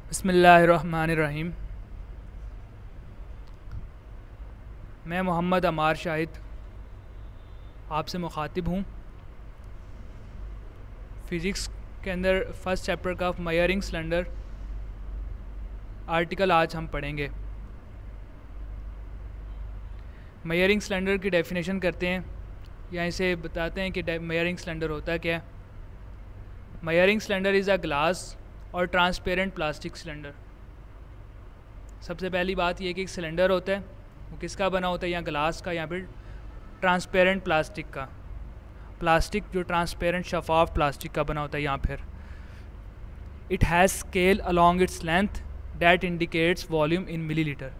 बिस्मिल्लाहिर्रहमानिर्रहीम। मैं मोहम्मद अमार शाहिद आपसे मुखातिब हूँ। फ़िज़िक्स के अंदर फ़र्स्ट चैप्टर का मेजरिंग सिलेंडर आर्टिकल आज हम पढ़ेंगे। मेजरिंग सिलेंडर की डेफिनेशन करते हैं या इसे बताते हैं कि मेजरिंग सिलेंडर होता क्या है। Measuring cylinder is a glass और ट्रांसपेरेंट प्लास्टिक सिलेंडर। सबसे पहली बात यह कि एक सिलेंडर होता है, वो किसका बना होता है, या ग्लास का या फिर ट्रांसपेरेंट प्लास्टिक का। प्लास्टिक जो ट्रांसपेरेंट शफाफ प्लास्टिक का बना होता है। यहाँ फिर it has scale along its length that indicates volume in millilitre.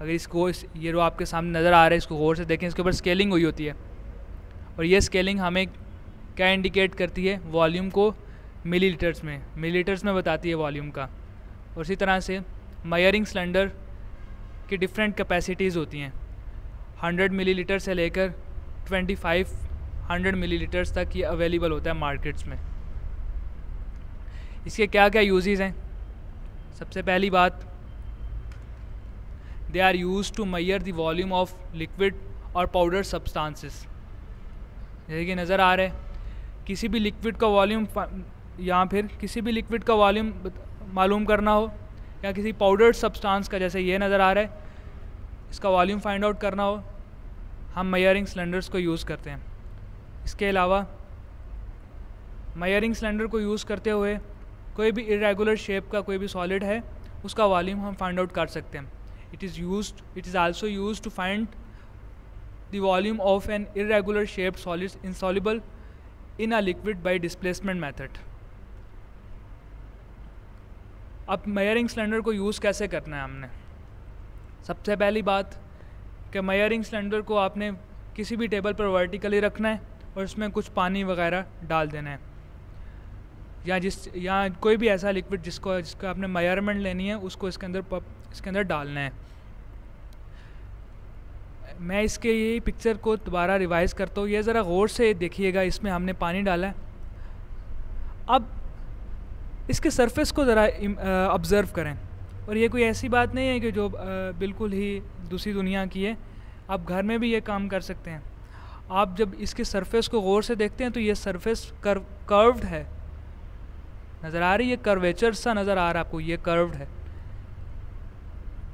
अगर इसको ये जो आपके सामने नज़र आ रहा है, इसको गौर से देखें, इसके ऊपर स्केलिंग हुई होती है और ये स्केलिंग हमें क्या इंडिकेट करती है, वॉल्यूम को मिलीलीटर्स में बताती है वॉल्यूम का। और इसी तरह से मेजरिंग सिलेंडर की डिफरेंट कैपेसिटीज़ होती हैं। 100 मिलीलीटर से लेकर 2500 मिलीलीटर्स तक ये अवेलेबल होता है मार्केट्स में। इसके क्या क्या यूजेस हैं। सबसे पहली बात, they are use to measure the volume of liquid और पाउडर सब्सटेंसेस। जैसे कि नज़र आ रहा है, किसी भी लिक्विड का वॉल्यूम या फिर किसी भी लिक्विड का वॉल्यूम मालूम करना हो, या किसी पाउडर सब्सटेंस का, जैसे ये नज़र आ रहा है, इसका वॉल्यूम फाइंड आउट करना हो, हम मेजरिंग सिलेंडर्स को यूज़ करते हैं। इसके अलावा मेजरिंग सिलेंडर को यूज़ करते हुए कोई भी इरेगुलर शेप का कोई भी सॉलिड है, उसका वॉल्यूम हम फाइंड आउट कर सकते हैं। It is also used to find the volume of an irregular shaped solid insoluble in a liquid by displacement method. अब मेजरिंग सिलेंडर को यूज़ कैसे करना है हमने। सबसे पहली बात कि मेजरिंग सिलेंडर को आपने किसी भी टेबल पर वर्टिकली रखना है और उसमें कुछ पानी वगैरह डाल देना है, या कोई भी ऐसा लिक्विड जिसका आपने मेजरमेंट लेनी है, उसको इसके अंदर डालना है। मैं इसके ये पिक्चर को दोबारा रिवाइज़ करता हूँ, ये ज़रा गौर से देखिएगा। इसमें हमने पानी डाला है। अब इसके सरफेस को ज़रा ऑब्ज़र्व करें, और ये कोई ऐसी बात नहीं है कि जो बिल्कुल ही दूसरी दुनिया की है। आप घर में भी ये काम कर सकते हैं। आप जब इसके सरफेस को गौर से देखते हैं तो ये सरफेस कर्व्ड है, नज़र आ रही है, कर्वेचर सा नज़र आ रहा है आपको, ये कर्व्ड है।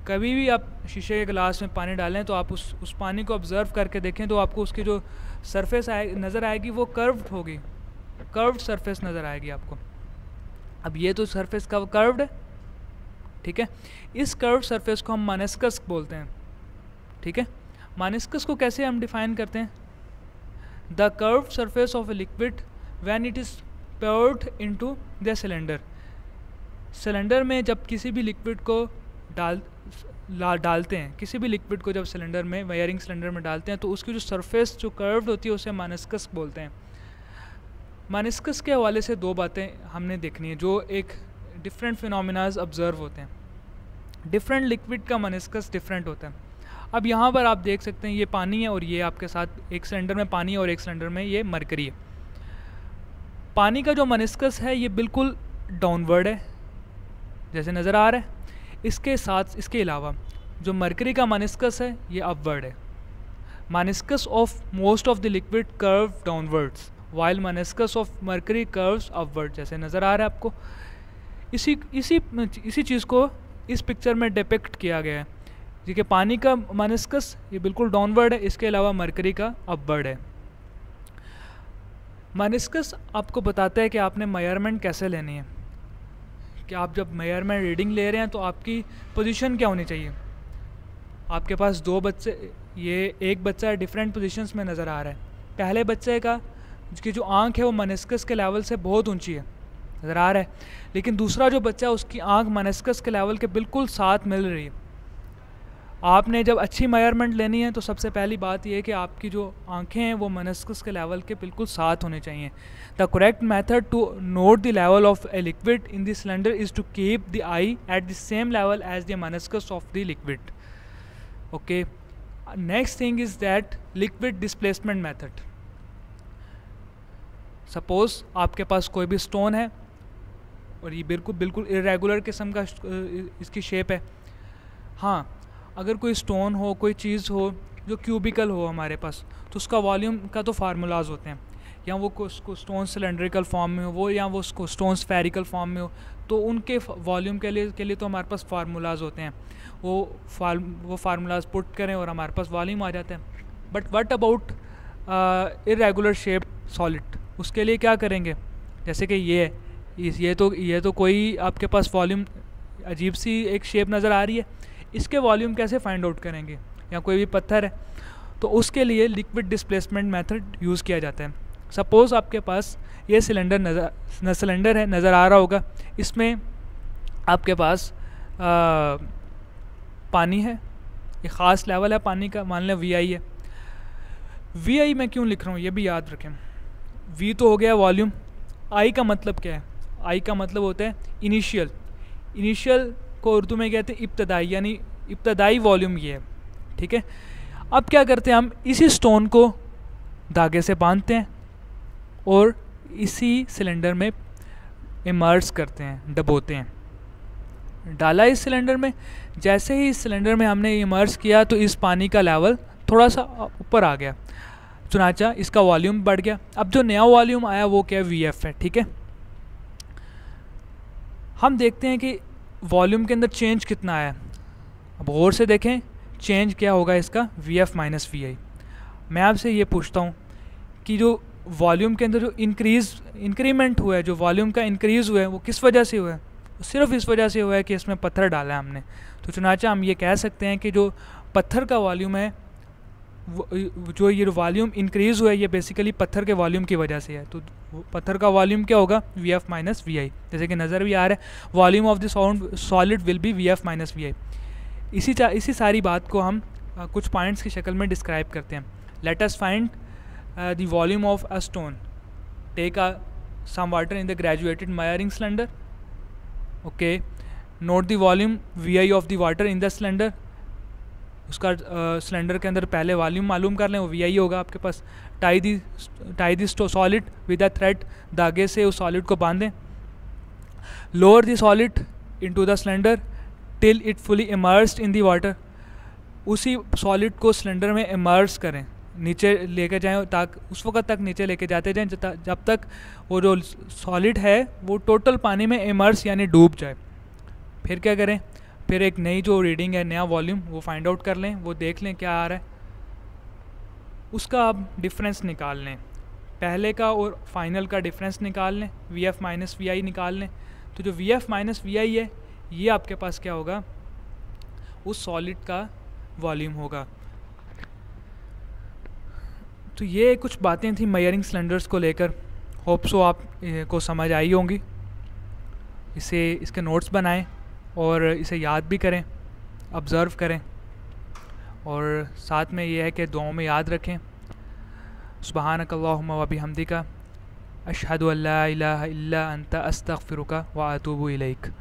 कभी भी आप शीशे के गिलास में पानी डालें तो आप उस पानी को ऑब्ज़र्व करके देखें तो आपको उसकी जो सरफेस नज़र आएगी वो कर्व्ड होगी, कर्व्ड सरफेस नज़र आएगी आपको। अब ये तो सरफेस का कर्व्ड है, ठीक है। इस कर्व्ड सरफेस को हम मेनिस्कस बोलते हैं, ठीक है। मेनिस्कस को कैसे हम डिफाइन करते हैं? The curved surface of a liquid when it is poured into the cylinder. Cylinder में जब किसी भी लिक्विड को डालते हैं, किसी भी लिक्विड को जब सिलेंडर में, मेजरिंग सिलेंडर में डालते हैं, तो उसकी जो सरफेस जो कर्व्ड होती है उसे मेनिस्कस बोलते हैं। मेनिस्कस के हवाले से दो बातें हमने देखनी है जो एक डिफरेंट फिनोमिनाज ऑब्ज़र्व होते हैं। डिफरेंट लिक्विड का मेनिस्कस डिफरेंट होता है। अब यहाँ पर आप देख सकते हैं ये पानी है और ये आपके साथ एक सिलेंडर में पानी है और एक सिलेंडर में ये मरकरी है। पानी का जो मेनिस्कस है ये बिल्कुल डाउनवर्ड है, जैसे नज़र आ रहा है। इसके अलावा जो मरकरी का मेनिस्कस है ये अपवर्ड है। Meniscus of most of the liquid curve downwards while meniscus of mercury curves upward, जैसे नज़र आ रहा है आपको। इसी चीज़ को इस पिक्चर में डिपिक्ट किया गया है, जी कि पानी का मेनिस्कस ये बिल्कुल डाउनवर्ड है, इसके अलावा मरकरी का अपवर्ड है। मेनिस्कस आपको बताता है कि आपने मेजरमेंट कैसे लेनी है, कि आप जब मेजरमेंट रीडिंग ले रहे हैं तो आपकी पोजीशन क्या होनी चाहिए। आपके पास दो बच्चे, ये एक बच्चा डिफरेंट पोजीशंस में नज़र आ रहा है। पहले बच्चे का जिसकी जो आँख है वो मेनिस्कस के लेवल से बहुत ऊंची है, नज़र आ रहा है, लेकिन दूसरा जो बच्चा है उसकी आँख मेनिस्कस के लेवल के बिल्कुल साथ मिल रही है। आपने जब अच्छी मेजरमेंट लेनी है तो सबसे पहली बात यह है कि आपकी जो आंखें हैं वो मेनिस्कस के लेवल के बिल्कुल साथ होने चाहिए। The correct method to note the level of a liquid in the cylinder is to keep the eye at the same level as the meniscus of the liquid. Okay, next thing is that liquid displacement method. Suppose आपके पास कोई भी stone है और ये बिल्कुल बिल्कुल irregular किस्म का इसकी शेप है। हाँ, अगर कोई स्टोन हो, कोई चीज़ हो जो क्यूबिकल हो हमारे पास, तो उसका वॉल्यूम का तो फार्मूलाज होते हैं, या वो स्टोन सिलेंड्रिकल फॉर्म में हो वो, या वो स्टोन स्फेरिकल फॉर्म में हो, तो उनके वॉल्यूम के लिए तो हमारे पास फार्मूलाज होते हैं। वो फार्मूलाज पुट करें और हमारे पास वॉल्यूम आ जाता है। But what about irregular shape solid, उसके लिए क्या करेंगे? जैसे कि ये है, ये तो कोई आपके पास वॉल्यूम अजीब सी एक शेप नज़र आ रही है, इसके वॉल्यूम कैसे फाइंड आउट करेंगे? या कोई भी पत्थर है, तो उसके लिए लिक्विड डिस्प्लेसमेंट मेथड यूज़ किया जाता है। सपोज़ आपके पास ये सिलेंडर नज़र आ रहा होगा, इसमें आपके पास पानी है, एक ख़ास लेवल है पानी का, मान लें VI है। VI मैं क्यों लिख रहा हूँ ये भी याद रखें। V तो हो गया वॉल्यूम, I का मतलब क्या है? I का मतलब होता है इनिशियल को उर्दू में कहते हैं इब्तदाई, यानी इब्तदाई वॉल्यूम ये है, ठीक है। अब क्या करते हैं, हम इसी स्टोन को धागे से बांधते हैं और इसी सिलेंडर में इमर्स करते हैं, डबोते हैं। डाला इस सिलेंडर में, जैसे ही इस सिलेंडर में हमने इमर्स किया तो इस पानी का लेवल थोड़ा सा ऊपर आ गया, चुनाचा इसका वॉल्यूम बढ़ गया। अब जो नया वॉल्यूम आया वो क्या है? VF है, ठीक है। हम देखते हैं कि वॉल्यूम के अंदर चेंज कितना आया। अब गौर से देखें चेंज क्या होगा इसका, VF माइनस VI। मैं आपसे ये पूछता हूँ कि जो वॉल्यूम के अंदर जो इंक्रीमेंट हुआ है, जो वॉल्यूम का इंक्रीज़ हुआ है, वो किस वजह से हुआ है? सिर्फ इस वजह से हुआ है कि इसमें पत्थर डाला है हमने। तो चुनाचा हम ये कह सकते हैं कि जो पत्थर का वॉल्यूम है, जो ये वॉल्यूम इंक्रीज़ हुआ है, ये बेसिकली पत्थर के वॉल्यूम की वजह से है। तो पत्थर का वॉल्यूम क्या होगा? VF minus VI। जैसे कि नज़र भी आ रहा है, volume of the solid will be VF minus VI। इसी सारी बात को हम कुछ पॉइंट्स की शक्ल में डिस्क्राइब करते हैं। Let us find the volume of a stone. Take some water in the graduated measuring cylinder. Okay, note the volume VI of the water in the cylinder. उसका सिलेंडर के अंदर पहले वॉल्यूम मालूम कर लें, वो VI होगा आपके पास। Tie the solid with a thread, धागे से उस सॉलिड को बांधें। Lower the solid into the cylinder till it fully immersed in the water. उसी सॉलिड को सिलेंडर में इमर्स करें, नीचे लेके जाएं, ताकि उस वक्त तक नीचे लेके जाते जाएं जब तक वो जो सॉलिड है वो टोटल पानी में इमर्स यानी डूब जाए। फिर क्या करें? फिर एक नई जो रीडिंग है, नया वॉल्यूम, वो फाइंड आउट कर लें, वो देख लें क्या आ रहा है, उसका आप डिफरेंस निकाल लें, पहले का और फाइनल का डिफरेंस निकाल लें, VF माइनस VI निकाल लें। तो जो VF माइनस VI है, ये आपके पास क्या होगा? उस सॉलिड का वॉल्यूम होगा। तो ये कुछ बातें थी मेजरिंग सिलेंडर्स को लेकर। होप सो आप को समझ आई होंगी। इसके नोट्स बनाएं और इसे याद भी करें, ऑब्ज़र्व करें, और साथ में ये है कि दुआओं में याद रखें। सुब्हानकल्लाहुम्मा व बिहम्दिका अशहदु अल्ला इलाहा इल्ला अंता अस्तगफिरुका व अतूबु इलैक।